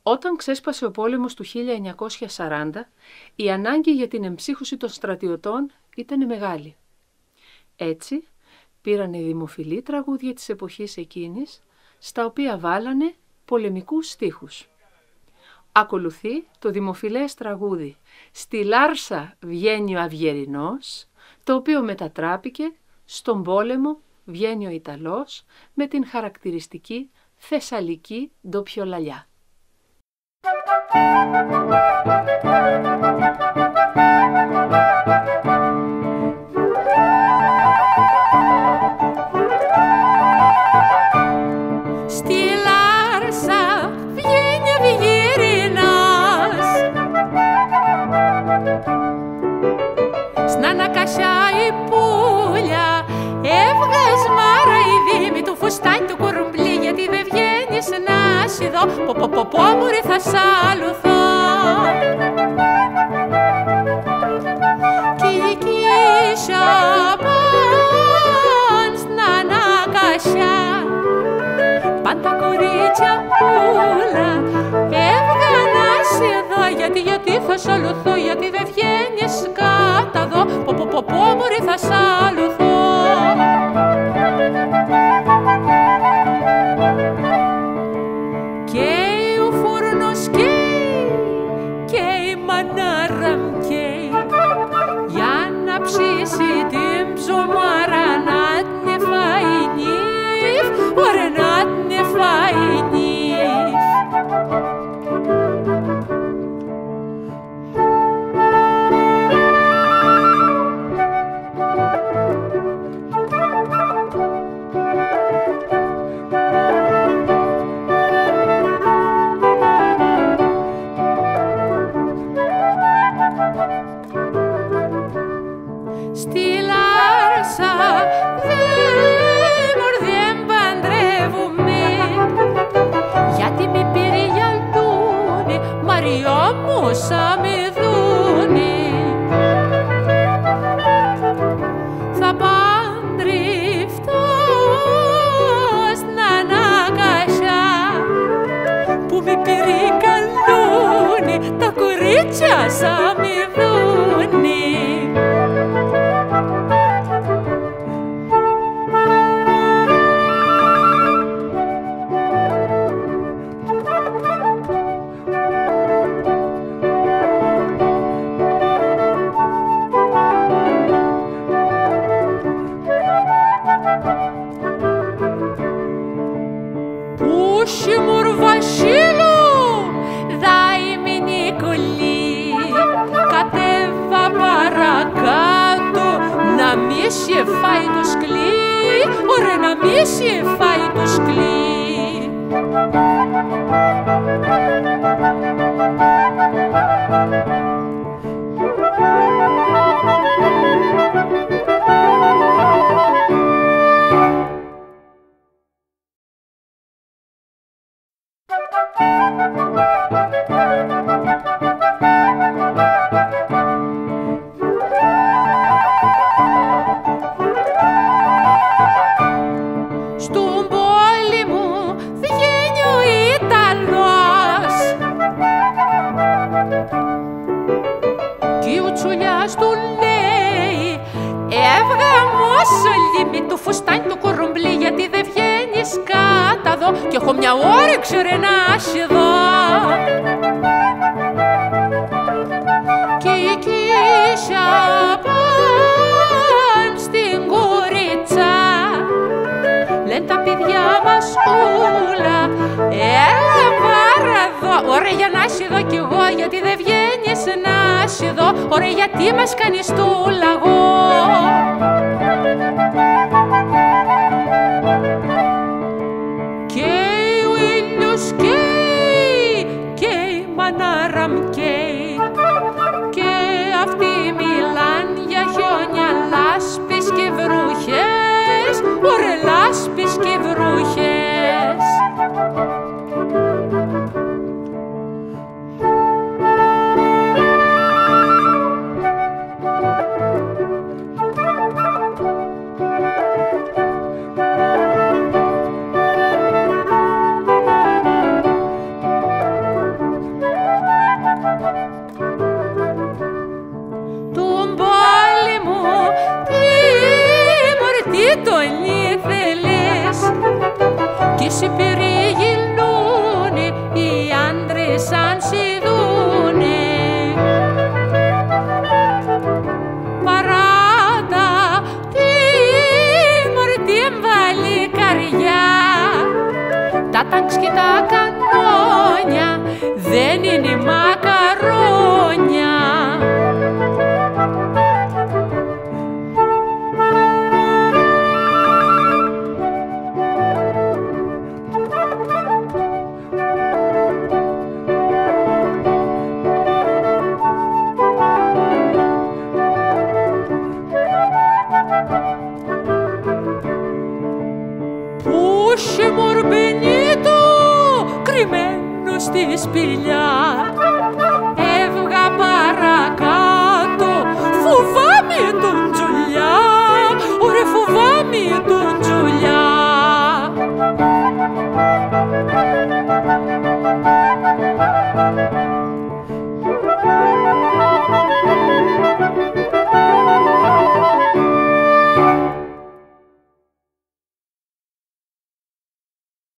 Όταν ξέσπασε ο πόλεμος του 1940, η ανάγκη για την εμψύχωση των στρατιωτών ήταν μεγάλη. Έτσι, πήρανε δημοφιλή τραγούδια της εποχής εκείνης, στα οποία βάλανε πολεμικούς στίχους. Ακολουθεί το δημοφιλές τραγούδι «Στη Λάρσα βγαίνει ο Αυγερινός», το οποίο μετατράπηκε «Στον πόλεμο βγαίνει ο Ιταλός» με την χαρακτηριστική θεσσαλική ντοπιολαλιά. Στη Λάρσα βγαίνει ο Αυγερινός, σ' Ανακασιά η πουλια έβγασμάρα η δίμη του φουστάνι του κουρμπλί, γιατί δεν βγαίνεις να σ' δω, πω μωρή θα σ' αλουθώ. Κι η Σαπάν σ' Ανακασιά, πάντα κορίτσια όλα έβγα να σε δω, γιατί θα σ' αλουθώ, γιατί δεν βγαίνεις κάτα δω, πω μωρή θα σ' αλουθώ. Καίει ο φούρνος καίει, καίει μανάρα μ' καίει, για να ψήσει την ψωμάρα να την φάει νύφ, ωραία να την φάει νύφ. Στη Λάρσα δεν παντρεύουμε, γιατί μη περιγιαλούνε, Μαριά μου σα με δούνε. Θα παντρευτώ στην Ανακασιά, που μη περιγιαλούνε, τα κορίτσια σα με δούνε. Πούσι μουρβασίλου, δάιμη Νικολή, κατέβα παρακάτω, να μη σε φάει το σκλί, ωραία να μη σε φάει το σκλί. Στον πόλεμο βγαίνει ο Ιταλός, κι ο τσουλιάς του λέει έβγα μόσολη του φουστάνι του κορομπλί, γιατί δεν βγαίνεις κάτα δω, κι έχω μια όρεξη ρε να σε δω. Κι η Σαπάν στην κορίτσα, λένε τα παιδιά μας όλα, έλα παραδώ, ωραία για να σε δω κι εγώ, γιατί δεν βγαίνεις να σε δω, ωραία γιατί μας κάνεις το λαγό. Καίει ο ήλιος καίει, καίει μανάρα μ' καίει, και αυτοί μιλάν για χιόνια, λάσπης και βρούχες, ωραία λάσπης και βρούχες. στη σπηλιά